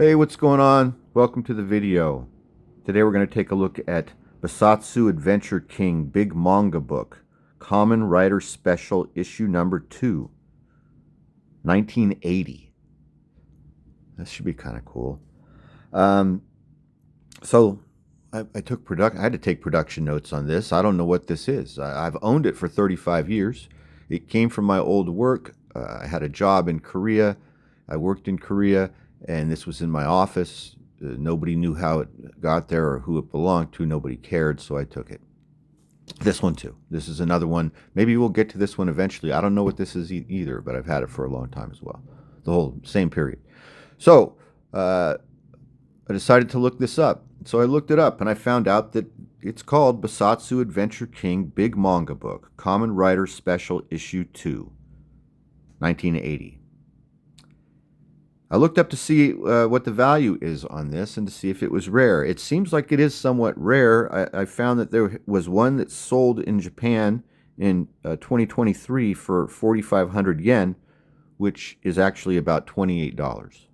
Hey, what's going on? Welcome to the video. Today we're going to take a look at Bessatsu Adventure King Big Manga Book, Kamen Rider Special Issue Number 2, 1980. This should be kind of cool. Um, so I had to take production notes on this. I don't know what this is. I've owned it for 35 years. It came from my old work. I had a job in Korea. I worked in Korea, and this was in my office. Nobody knew how it got there or who it belonged to. Nobody cared, so I took it. This one too. This is another one. Maybe we'll get to this one eventually. I don't know what this is either, but I've had it for a long time as well. The whole same period. So I decided to look this up. So I looked it up, and I found out that it's called Bessatsu Adventure King Big Manga Book, Kamen Rider Special Issue 2, 1980. I looked up to see what the value is on this and to see if it was rare. It seems like it is somewhat rare. I found that there was one that sold in Japan in 2023 for 4,500 yen, which is actually about $28.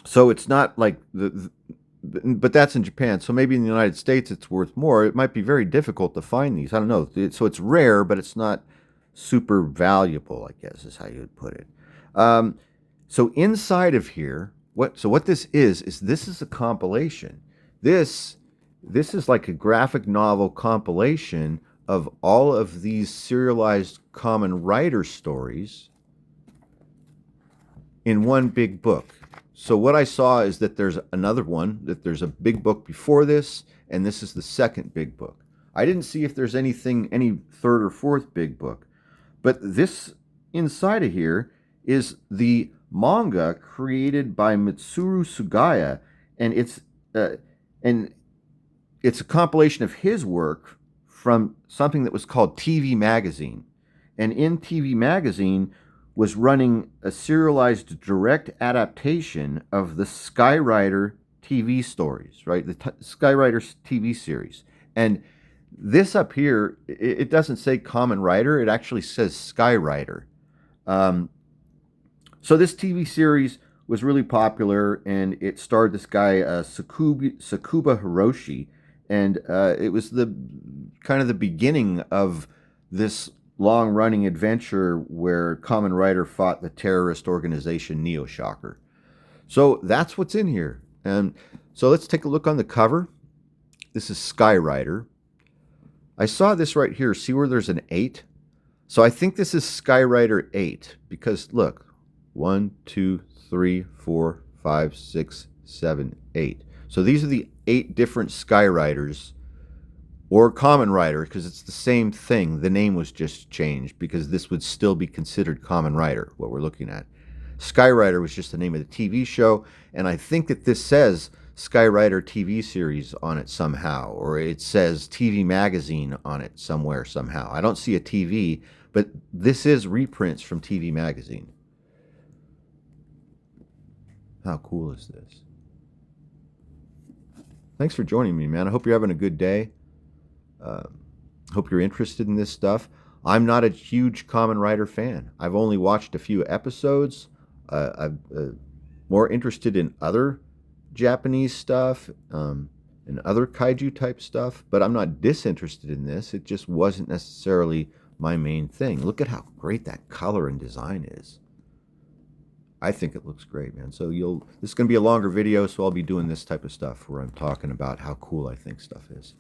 So it's not like but that's in Japan. So maybe in the United States it's worth more. It might be very difficult to find these. I don't know. So it's rare, but it's not super valuable, I guess is how you would put it. So inside of here, what this is this is a compilation. This is like a graphic novel compilation of all of these serialized Kamen Rider stories in one big book. So what I saw is that there's another one, that there's a big book before this, and this is the second big book. I didn't see if there's any third or fourth big book, but this inside of here is the manga created by Mitsuru Sugaya, and it's a compilation of his work from something that was called TV Magazine. And in TV Magazine was running a serialized direct adaptation of the Skyrider TV stories, right? The Skyrider TV series. And this up here, it doesn't say Kamen Rider, it actually says Skyrider. So this TV series was really popular, and it starred this guy Sakuba Hiroshi, and it was the kind of the beginning of this long-running adventure where Kamen Rider fought the terrorist organization Neo Shocker. So that's what's in here, and so let's take a look on the cover. This is Skyrider. I saw this right here. See where there's an 8? So I think this is Skyrider 8 because look. 1, 2, 3, 4, 5, 6, 7, 8. So these are the 8 different Skyriders, or Kamen Rider, because it's the same thing. The name was just changed because this would still be considered Kamen Rider, what we're looking at. Skyrider was just the name of the TV show, and I think that this says Skyrider TV series on it somehow, or it says TV Magazine on it somewhere somehow. I don't see a TV, but this is reprints from TV Magazine. How cool is this? Thanks for joining me, man. I hope you're having a good day. Hope you're interested in this stuff. I'm not a huge Kamen Rider fan. I've only watched a few episodes. I'm more interested in other Japanese stuff and other kaiju type stuff, but I'm not disinterested in this. It just wasn't necessarily my main thing. Look at how great that color and design is. I think it looks great, man. So this is going to be a longer video, so I'll be doing this type of stuff where I'm talking about how cool I think stuff is.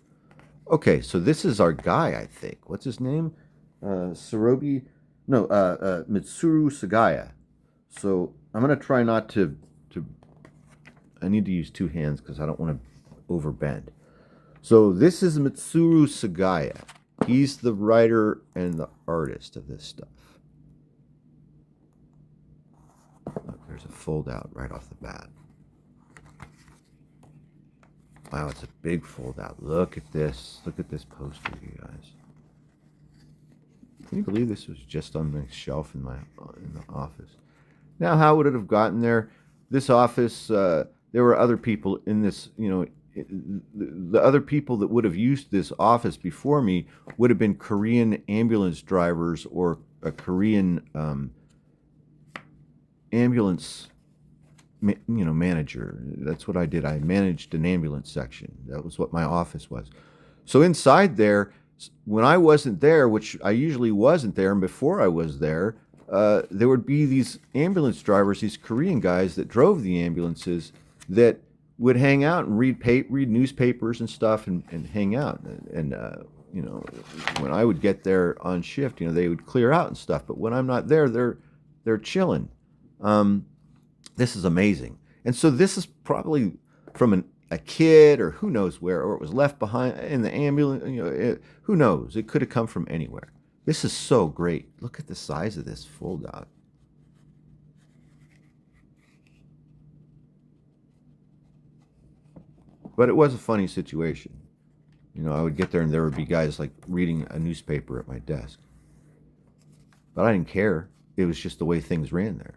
Okay, so this is our guy, I think. What's his name? Mitsuru Sugaya. So I'm going to try not to... I need to use 2 hands because I don't want to overbend. So this is Mitsuru Sugaya. He's the writer and the artist of this stuff. Look, there's a fold out right off the bat. Wow, it's a big fold out. Look at this. Look at this poster, you guys. Can you believe this was just on the shelf in the office? Now, how would it have gotten there? This office, there were other people in this, the other people that would have used this office before me would have been Korean ambulance drivers or a Korean ambulance manager. That's what I did. I managed an ambulance section. That was what my office was. So inside there, when I wasn't there, which I usually wasn't there, and before I was there would be these ambulance drivers, these Korean guys that drove the ambulances, that would hang out and read newspapers and stuff, and hang out. And when I would get there on shift, they would clear out and stuff. But when I'm not there, they're chilling. This is amazing. And so this is probably from a kid, or who knows where, or it was left behind in the ambulance. Who knows? It could have come from anywhere. This is so great. Look at the size of this fold out. But it was a funny situation. I would get there and there would be guys like reading a newspaper at my desk. But I didn't care. It was just the way things ran there.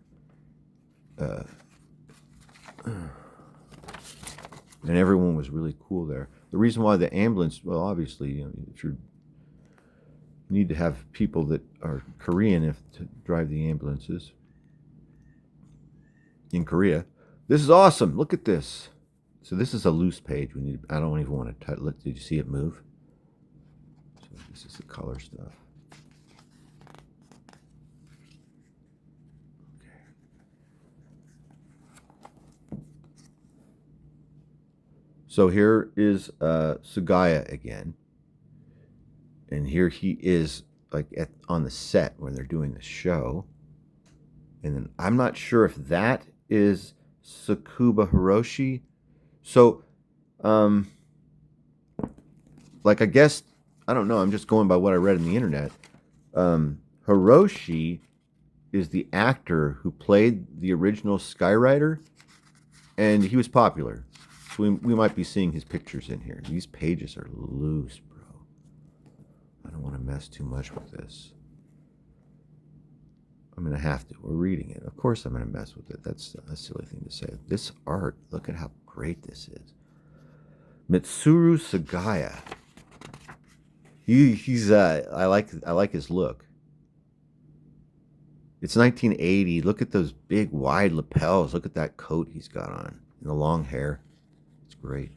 And everyone was really cool there. The reason why the ambulance, well, obviously, if you need to have people that are Korean to drive the ambulances in Korea. This is awesome. Look at this. So this is a loose page. I don't even want to touch. Did you see it move? So this is the color stuff. So here is Sugaya again. And here he is like on the set when they're doing the show. And then I'm not sure if that is Tsukuba Hiroshi. So, I guess, I don't know. I'm just going by what I read on the internet. Hiroshi is the actor who played the original Skyrider. And he was popular. So we might be seeing his pictures in here. These pages are loose, bro. I don't want to mess too much with this. I'm going to have to. We're reading it. Of course I'm going to mess with it. That's a silly thing to say. This art, look at how great this is. Mitsuru Sugaya. He's I like his look. It's 1980. Look at those big wide lapels. Look at that coat he's got on. And the long hair. It's great.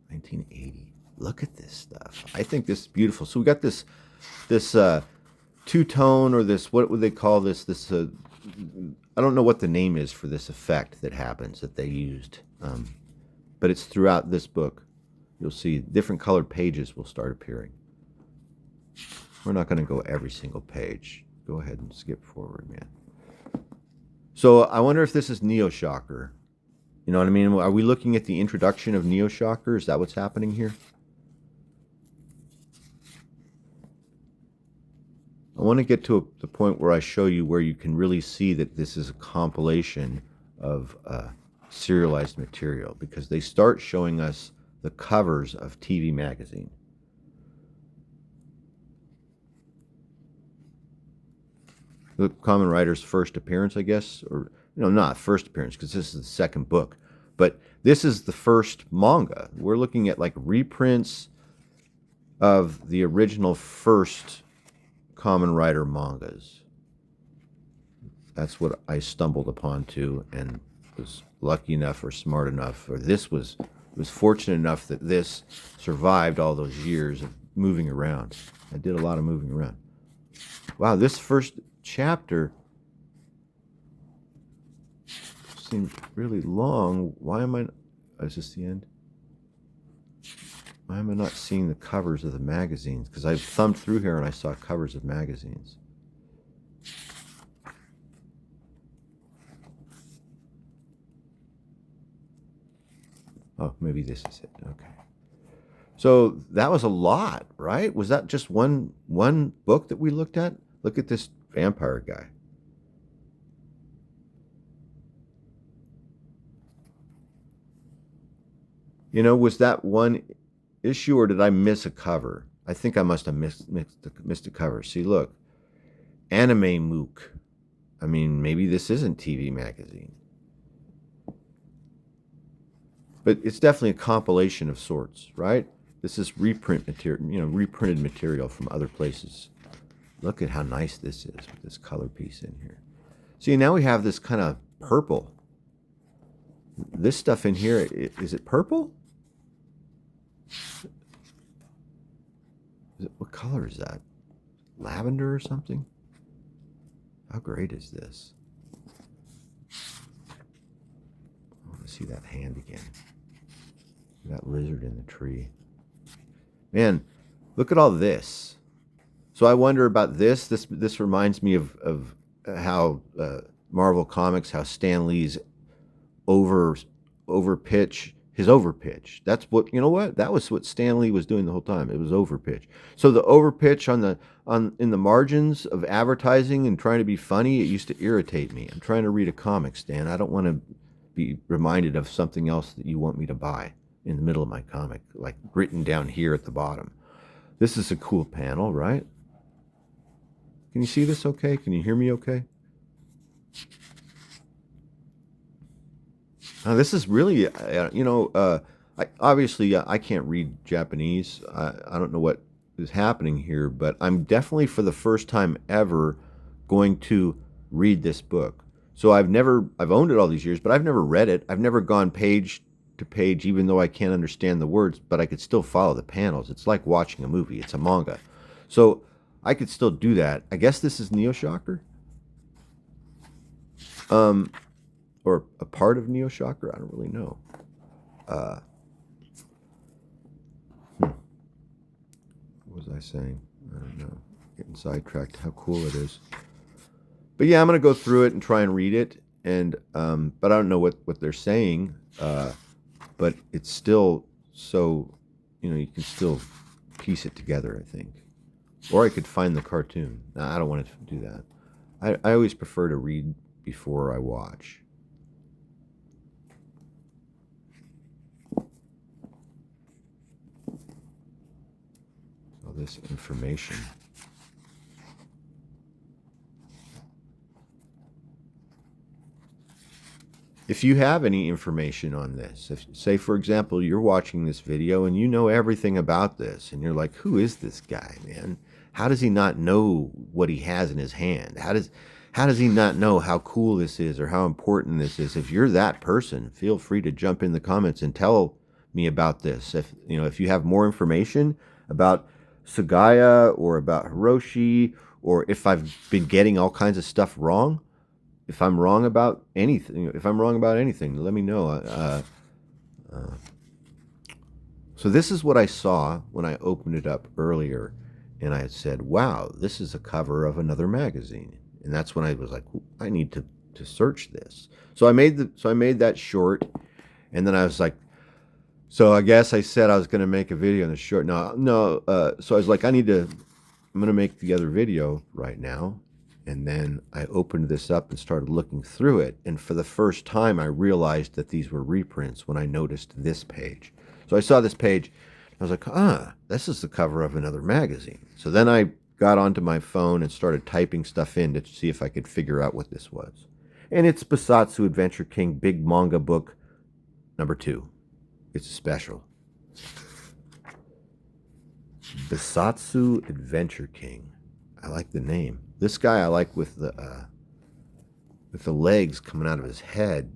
1980. Look at this stuff. I think this is beautiful. So we got this two-tone, or this, what would they call this? I don't know what the name is for this effect that happens that they used. But it's throughout this book. You'll see different colored pages will start appearing. We're not going to go every single page. Go ahead and skip forward, man. So I wonder if this is Neo Shocker. You know what I mean? Are we looking at the introduction of Neo Shocker? Is that what's happening here? I want to get to the point where I show you where you can really see that this is a compilation of serialized material, because they start showing us the covers of TV magazine. The Kamen Rider's first appearance, I guess, or not first appearance, because this is the second book, but this is the first manga. We're looking at like reprints of the original first Kamen Rider mangas. That's what I stumbled upon too, and was lucky enough, or smart enough, or was fortunate enough that this survived all those years of moving around. I did a lot of moving around. Wow, this first chapter seems really long. Why am I... Is this the end? Why am I not seeing the covers of the magazines? Because I thumbed through here and I saw covers of magazines. Oh, maybe this is it. Okay. So that was a lot, right? Was that just one book that we looked at? Look at this vampire guy. Was that one issue, or did I miss a cover? I think I must have missed a cover. See, look. Anime Mook. I mean, maybe this isn't TV magazine. But it's definitely a compilation of sorts, right? This is reprint material, reprinted material from other places. Look at how nice this is with this color piece in here. See, now we have this kind of purple. this stuff in here, is it purple? What color is that? Lavender or something? How great is this? I want to see that hand again. That lizard in the tree. Man, look at all this. So I wonder about this. This reminds me of how Marvel Comics, how Stan Lee's overpitch, his overpitch. That's what, you know what? That was what Stan Lee was doing the whole time. It was overpitch. So the overpitch in the margins of advertising and trying to be funny, it used to irritate me. I'm trying to read a comic, Stan. I don't want to be reminded of something else that you want me to buy in the middle of my comic, like written down here at the bottom. This is a cool panel, right? Can you see this okay? Can you hear me okay? Now, this is really, obviously I can't read Japanese. I don't know what is happening here, but I'm definitely for the first time ever going to read this book. So I've owned it all these years, but I've never read it. I've never gone page to page, even though I can't understand the words, but I could still follow the panels. It's like watching a movie. It's a manga. So I could still do that. I guess this is Neo Shocker. Or a part of Neo Shocker. I don't really know. What was I saying? I don't know. Getting sidetracked. How cool it is. But yeah, I'm gonna go through it and try and read it. And but I don't know what they're saying. But it's still so, you can still piece it together, I think. Or I could find the cartoon. No, I don't want to do that. I always prefer to read before I watch. All this information. If you have any information on this, say for example, you're watching this video and you know everything about this and you're like, who is this guy, man? How does he not know what he has in his hand? How does he not know how cool this is or how important this is? If you're that person, feel free to jump in the comments and tell me about this. If you have more information about Sugaya or about Hiroshi, or if I've been getting all kinds of stuff wrong, if I'm wrong about anything, let me know. So this is what I saw when I opened it up earlier, and I had said, wow, this is a cover of another magazine. And that's when I was like, I need to search this. So I made that short, and then I was like, so I guess I said I was going to make a video on the short. No. So I was like, I'm going to make the other video right now. And then I opened this up and started looking through it. And for the first time, I realized that these were reprints when I noticed this page. So I saw this page. I was like, this is the cover of another magazine. So then I got onto my phone and started typing stuff in to see if I could figure out what this was. And it's Bessatsu Adventure King Big Manga Book number 2. It's a special. Bessatsu Adventure King. I like the name. This guy I like with the legs coming out of his head.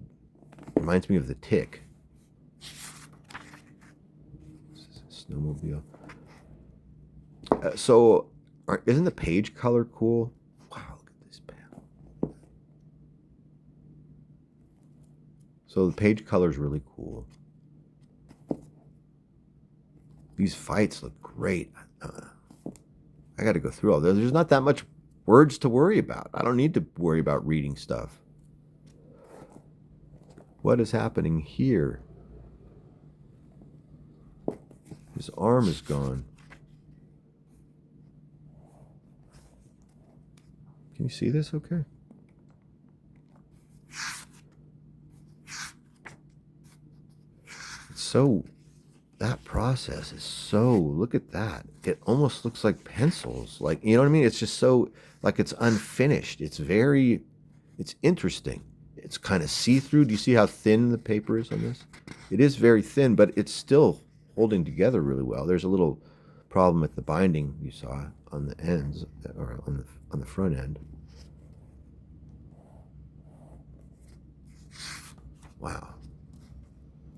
Reminds me of the Tick. This is a snowmobile. Isn't the page color cool? Wow, look at this panel. So the page color is really cool. These fights look great. I got to go through all this. There's not that much words to worry about. I don't need to worry about reading stuff. What is happening here? His arm is gone. Can you see this okay? That process is look at that. It almost looks like pencils. Like, you know what I mean? It's just so, like it's unfinished. It's interesting. It's kind of see-through. Do you see how thin the paper is on this? It is very thin, but it's still holding together really well. There's a little problem with the binding you saw on the ends, or on the front end. Wow.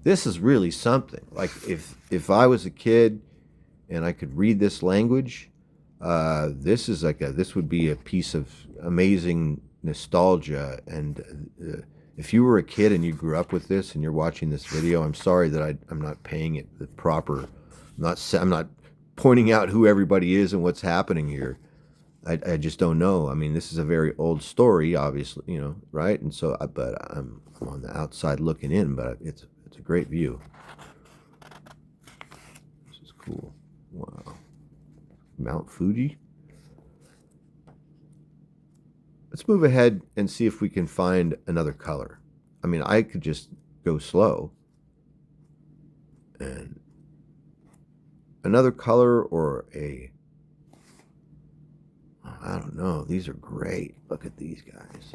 this is really something. Like if I was a kid and I could read this language, this would be a piece of amazing nostalgia. And if you were a kid and you grew up with this and you're watching this video, I'm sorry that I'm not paying it the proper. I'm not pointing out who everybody is and what's happening here. I just don't know. I mean, this is a very old story, obviously, right? And so, but I'm on the outside looking in, but it's a great view. This is cool. Wow. Mount Fuji. Let's move ahead and see if we can find another color. I mean, I could just go slow and another color or I don't know. These are great. Look at these guys.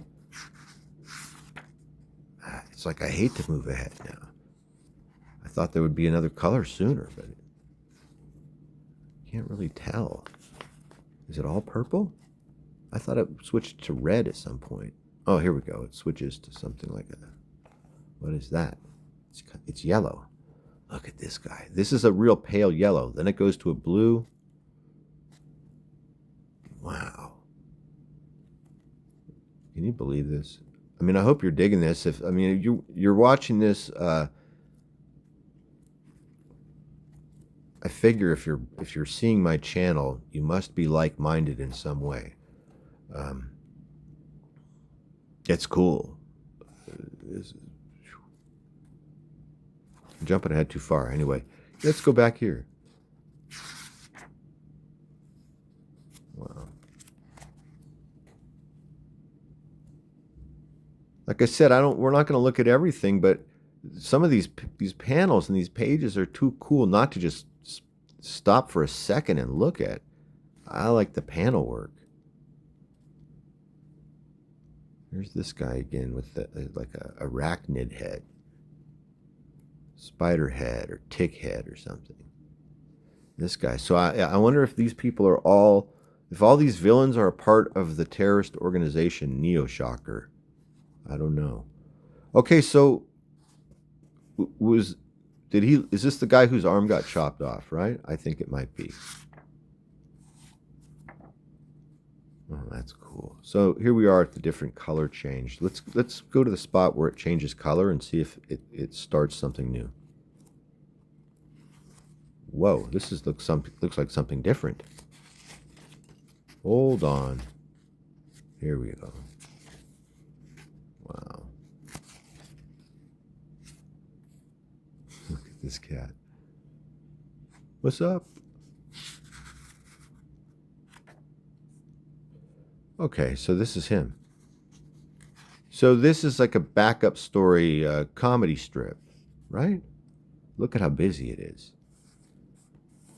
It's like I hate to move ahead now. I thought there would be another color sooner, but can't really tell. Is it all purple? I thought it switched to red at some point. Oh, here we go. It switches to something like what is that? It's yellow. Look at this guy. This is a real pale yellow. Then it goes to a blue. Wow. Can you believe this? I mean, I hope you're digging this. You're watching this, I figure if you're seeing my channel, you must be like-minded in some way. It's cool. I'm jumping ahead too far. Anyway, let's go back here. Wow. Like I said, we're not going to look at everything, but some of these panels and these pages are too cool not to just stop for a second and look at. I like the panel work. Here's this guy again with like a arachnid head, spider head or tick head or something. This guy. So I wonder if these people are if all these villains are a part of the terrorist organization Neo Shocker. I don't know. Okay, so is this the guy whose arm got chopped off, right? I think it might be. Oh, that's cool. So here we are at the different color change. Let's go to the spot where it changes color and see if it starts something new. Whoa, this looks like something different. Hold on. Here we go. Wow. Look at this cat. What's up? Okay, so this is him. So this is like a backup story comedy strip, right? Look at how busy it is.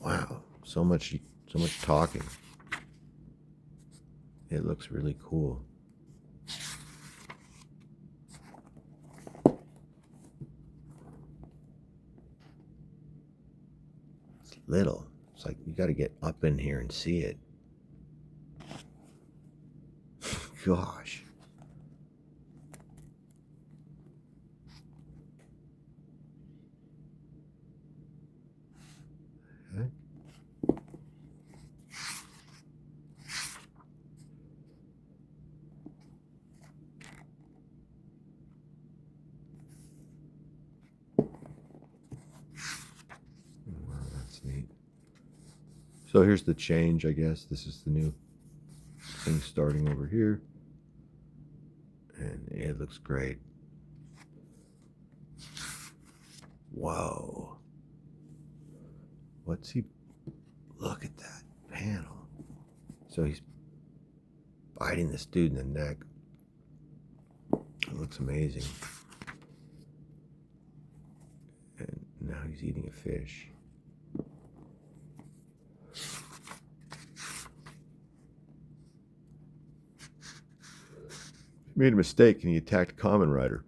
Wow, so much talking. It looks really cool. It's little. It's like you got to get up in here and see it. Gosh. Okay. Wow, that's neat. So here's the change, I guess. This is the new thing starting over here. And it looks great. Whoa. What's he? Look at that panel. So he's biting this dude in the neck. It looks amazing. And now he's eating a fish. He made a mistake and he attacked Kamen Rider.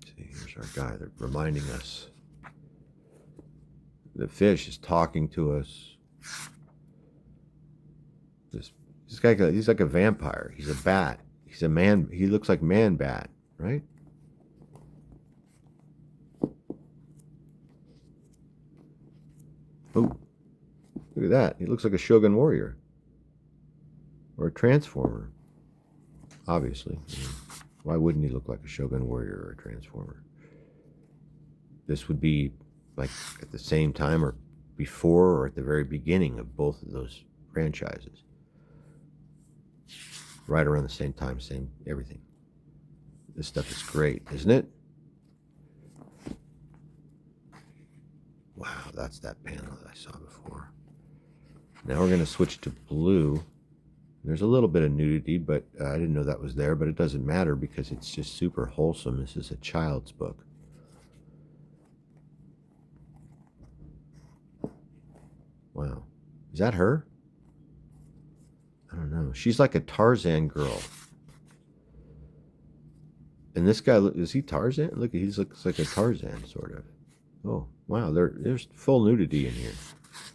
See, here's our guy. They're reminding us. The fish is talking to us. This guy, he's like a vampire. He's a bat. He's a man. He looks like Man Bat, right? Oh, look at that. He looks like a Shogun Warrior. Or a Transformer. Obviously. Why wouldn't he look like a Shogun Warrior or a Transformer? This would be like at the same time or before or at the very beginning of both of those franchises. Right around the same time, same everything. This stuff is great, isn't it? Wow, that's that panel that I saw before. Now we're going to switch to blue. There's a little bit of nudity, but I didn't know that was there, but it doesn't matter because it's just super wholesome. This is a child's book. Wow. Is that her? I don't know. She's like a Tarzan girl. And this guy, is he Tarzan? Look, he looks like a Tarzan, sort of. Oh, wow. There's full nudity in here.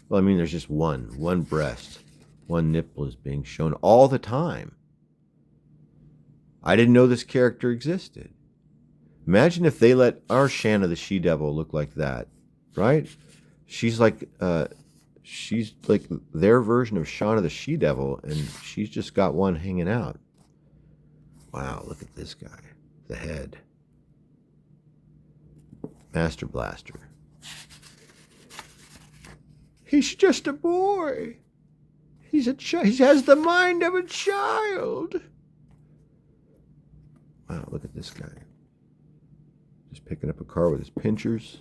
Well, I mean, there's just one breast. One nipple is being shown all the time. I didn't know this character existed. Imagine if they let our Shanna the She-Devil look like that, right? She's like their version of Shauna the She-Devil, and she's just got one hanging out. Wow, look at this guy. The head. Master Blaster. He's just a boy. He's a child. He has the mind of a child. Wow, look at this guy. Just picking up a car with his pinchers.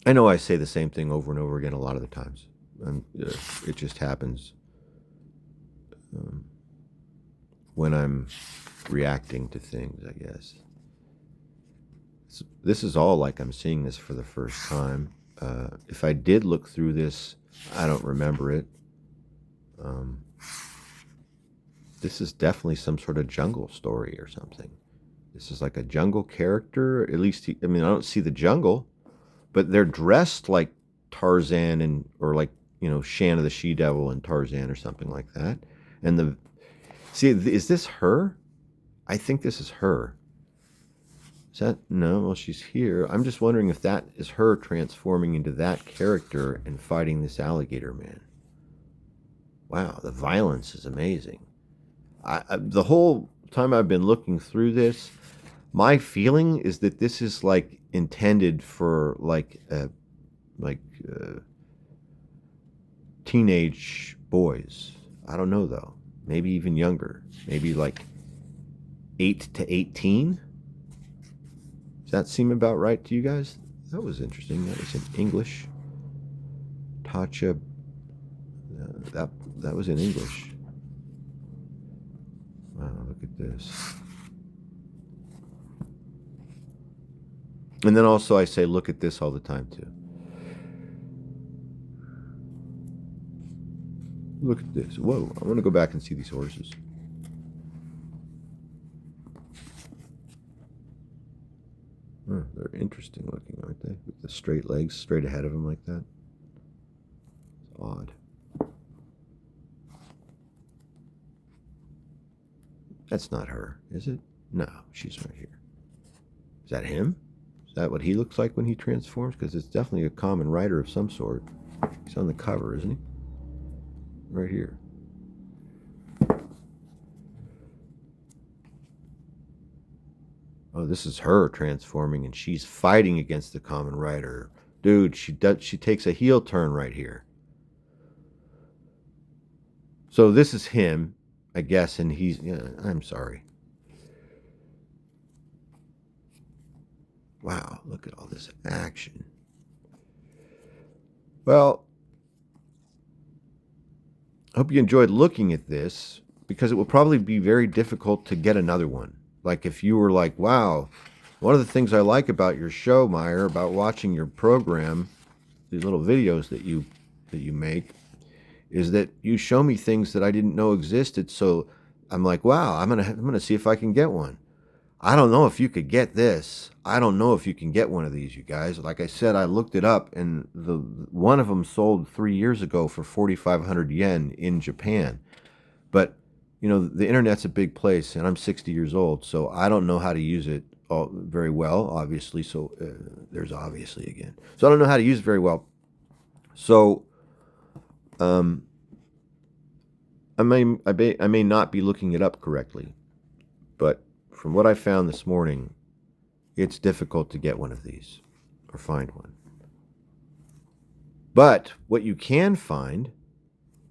I know I say the same thing over and over again a lot of the times. It just happens when I'm reacting to things, I guess. This is all like I'm seeing this for the first time. If I did look through this, I don't remember it. This is definitely some sort of jungle story or something. This is like a jungle character. At least, I don't see the jungle, but they're dressed like Tarzan or like, Shanna the She-Devil and Tarzan or something like that. And is this her? I think this is her. Is that? No, well, she's here. I'm just wondering if that is her transforming into that character and fighting this alligator man. Wow, the violence is amazing. The whole time I've been looking through this, my feeling is that this is like intended for teenage boys. I don't know though. Maybe even younger. Maybe like 8 to 18. Does that seem about right to you guys? That was interesting. That was in English. Tacha. That was in English. Wow, look at this. And then also I say, look at this all the time too. Look at this. Whoa, I want to go back and see these horses. Oh, they're interesting looking, aren't they? With the straight legs straight ahead of them like that. It's odd. That's not her, is it? No, she's right here. Is that him? Is that what he looks like when he transforms? Because it's definitely a Kamen Rider of some sort. He's on the cover, isn't he? Right here. Oh, this is her transforming, and she's fighting against the Kamen Rider. Dude, she takes a heel turn right here. So this is him, I guess, and he's... I'm sorry. Wow, look at all this action. Well, I hope you enjoyed looking at this, because it will probably be very difficult to get another one. Like if you were like, wow, one of the things I like about your show, Meyer, about watching your program, these little videos that you make, is that you show me things that I didn't know existed. So I'm like, wow, I'm gonna see if I can get one. I don't know if you could get this. I don't know if you can get one of these, you guys. Like I said, I looked it up, and one of them sold 3 years ago for 4,500 yen in Japan. But the internet's a big place, and I'm 60 years old, so I don't know how to use it all very well, obviously. So there's obviously again. So I don't know how to use it very well. So um, I may not be looking it up correctly, but from what I found this morning, it's difficult to get one of these or find one. But what you can find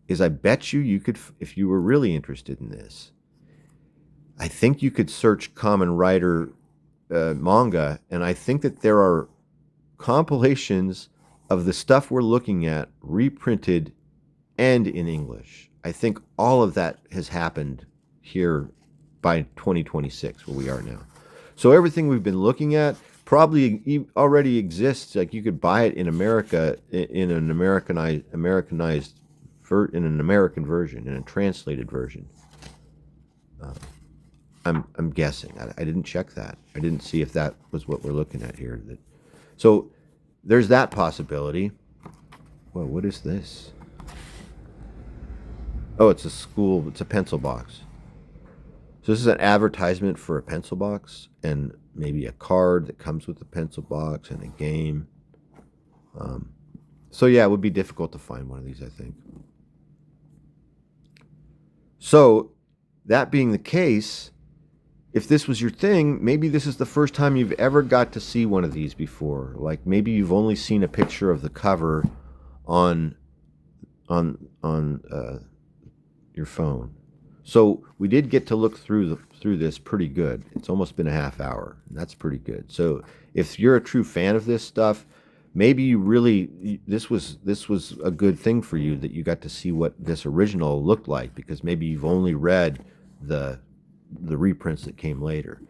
is, I bet you could, if you were really interested in this, I think you could search Kamen Rider manga, and I think that there are compilations of the stuff we're looking at reprinted and in English. I think all of that has happened here by 2026, where we are now. So everything we've been looking at probably already exists. Like, you could buy it in America in an Americanized in an American version, in a translated version. I'm guessing. I didn't check that. I didn't see if that was what we're looking at here. So there's that possibility. Well, what is this? Oh, it's a pencil box. So this is an advertisement for a pencil box, and maybe a card that comes with the pencil box, and a game. So yeah, it would be difficult to find one of these, I think. So that being the case, if this was your thing, maybe this is the first time you've ever got to see one of these before. Like, maybe you've only seen a picture of the cover on your phone. So we did get to look through this pretty good. It's almost been a half hour, and that's pretty good. So if you're a true fan of this stuff, maybe this was a good thing for you, that you got to see what this original looked like, because maybe you've only read the reprints that came later.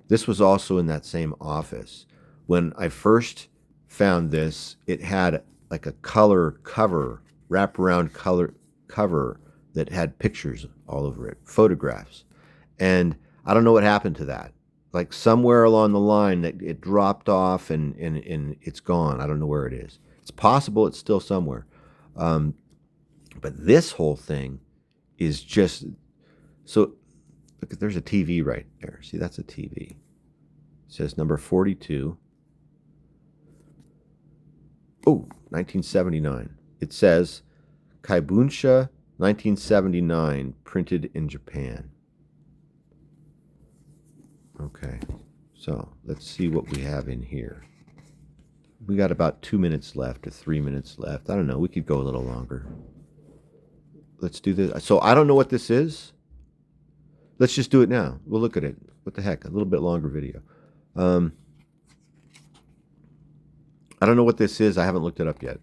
This was also in that same office. When I first found this, it had like a color cover, wraparound color cover that had pictures all over it, photographs. And I don't know what happened to that. Like, somewhere along the line that it dropped off and it's gone. I don't know where it is. It's possible it's still somewhere. But this whole thing is just so. Look, there's a TV right there. See, that's a TV. It says number 42. Oh, 1979. It says Kaibunsha 1979, printed in Japan. Okay, so let's see what we have in here. We got about 2 minutes left or 3 minutes left. I don't know. We could go a little longer. Let's do this. So I don't know what this is. Let's just do it now. We'll look at it. What the heck? A little bit longer video. I don't know what this is. I haven't looked it up yet,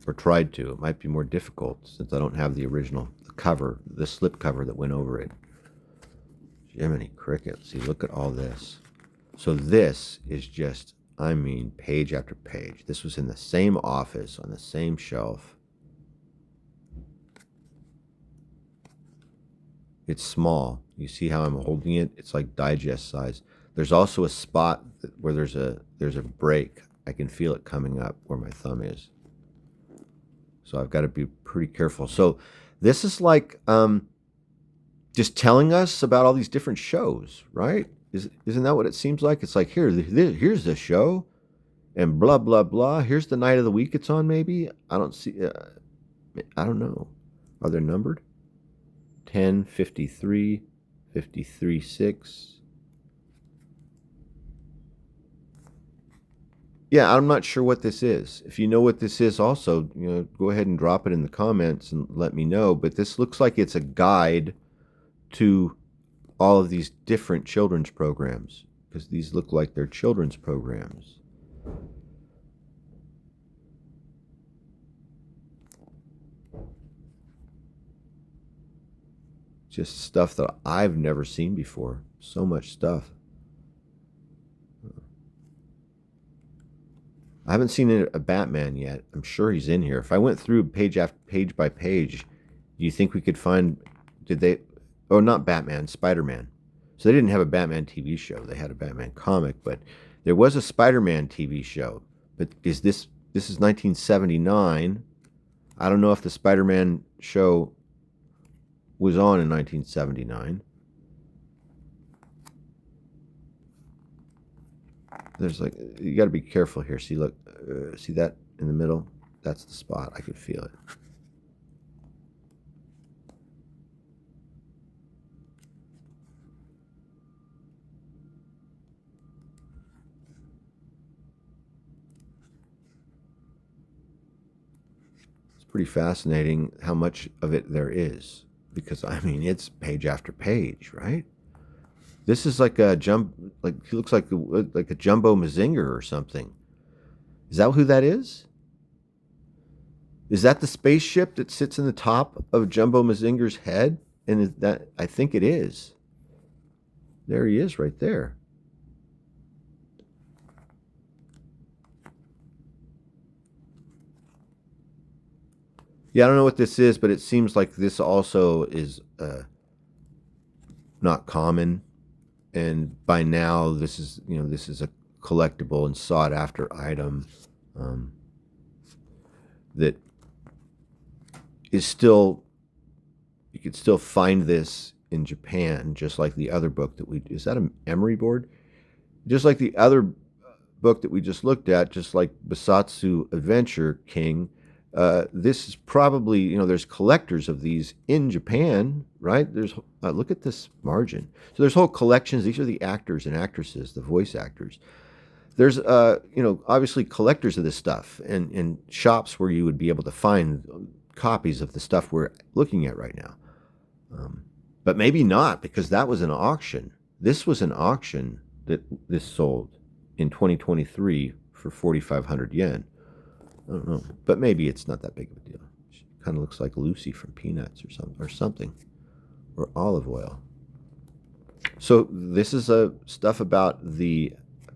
or tried to. It might be more difficult since I don't have the original cover, the slip cover that went over it. Jiminy Cricket. See, look at all this. So this is just, I mean, page after page. This was in the same office, on the same shelf. It's small. You see how I'm holding it? It's like digest size. There's also a spot where there's a break. I can feel it coming up where my thumb is. So I've got to be pretty careful. So this is like just telling us about all these different shows, right? Isn't that what it seems like? It's like, here's the show, and blah, blah, blah. Here's the night of the week it's on, maybe. I don't see. I don't know. Are they numbered? 10, 53, 53, 6. Yeah, I'm not sure what this is. If you know what this is also, go ahead and drop it in the comments and let me know. But this looks like it's a guide to all of these different children's programs, because these look like they're children's programs. Just stuff that I've never seen before. So much stuff. I haven't seen a Batman yet. I'm sure he's in here. If I went through page by page, do you think we could find, oh, not Batman, Spider-Man. So they didn't have a Batman TV show. They had a Batman comic, but there was a Spider-Man TV show. But this is 1979. I don't know if the Spider-Man show was on in 1979. There's like, you got to be careful here. See, look, see that in the middle? That's the spot. I could feel it. It's pretty fascinating how much of it there is, because I mean, it's page after page, right? This is like a like he looks like a jumbo Mazinger or something. Is that who that is? Is that the spaceship that sits in the top of Jumbo Mazinger's head? And is that, I think it is. There he is, right there. Yeah, I don't know what this is, but it seems like this also is not common. And by now, this is this is a collectible and sought after item that is still, you could still find this in Japan, just like the other book that we, is that an emery board? Just like the other book that we just looked at, just like Bessatsu Adventure King. This is probably, there's collectors of these in Japan, right? There's, look at this margin. So there's whole collections. These are the actors and actresses, the voice actors. There's, obviously collectors of this stuff and shops where you would be able to find copies of the stuff we're looking at right now. But maybe not, because that was an auction. This was an auction that this sold in 2023 for 4,500 yen. I don't know, but maybe it's not that big of a deal. She kind of looks like Lucy from Peanuts or something, or olive oil. So this is stuff about the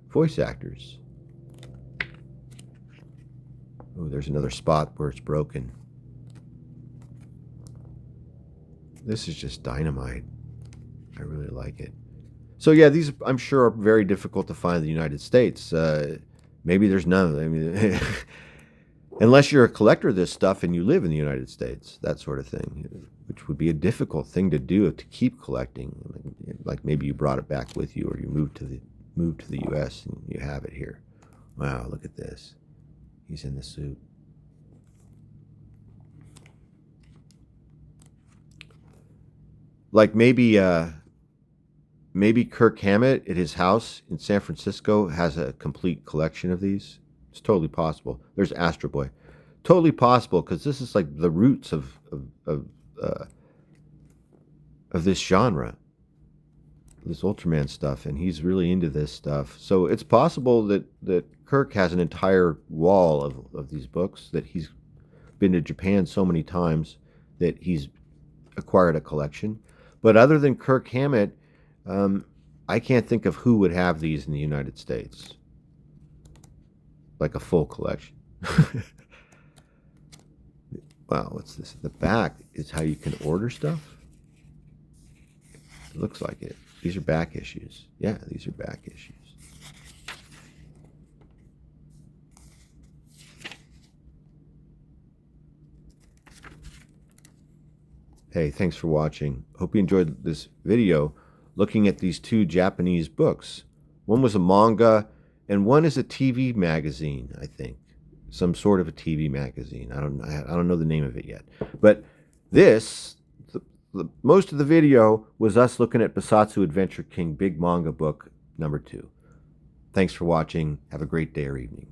voice actors. Oh, there's another spot where it's broken. This is just dynamite. I really like it. So yeah, these I'm sure are very difficult to find in the United States. Maybe there's none. I mean, unless you're a collector of this stuff and you live in the United States, that sort of thing, which would be a difficult thing to do, to keep collecting. Like maybe you brought it back with you, or you moved to the U.S. and you have it here. Wow, look at this. He's in the suit. Like maybe Kirk Hammett at his house in San Francisco has a complete collection of these. It's totally possible. There's Astro Boy. Totally possible, because this is like the roots of this genre, this Ultraman stuff, and he's really into this stuff. So it's possible that Kirk has an entire wall of these books, that he's been to Japan so many times that he's acquired a collection. But other than Kirk Hammett, I can't think of who would have these in the United States, like a full collection. Wow, what's this? The back is how you can order stuff? It looks like it. These are back issues. Yeah, these are back issues. Hey, thanks for watching. Hope you enjoyed this video looking at these two Japanese books. One was a manga, and one is a TV magazine, I think. Some sort of a TV magazine. I don't know the name of it yet. But this, most of the video was us looking at Bessatsu Adventure King Big Manga Book number 2. Thanks for watching. Have a great day or evening.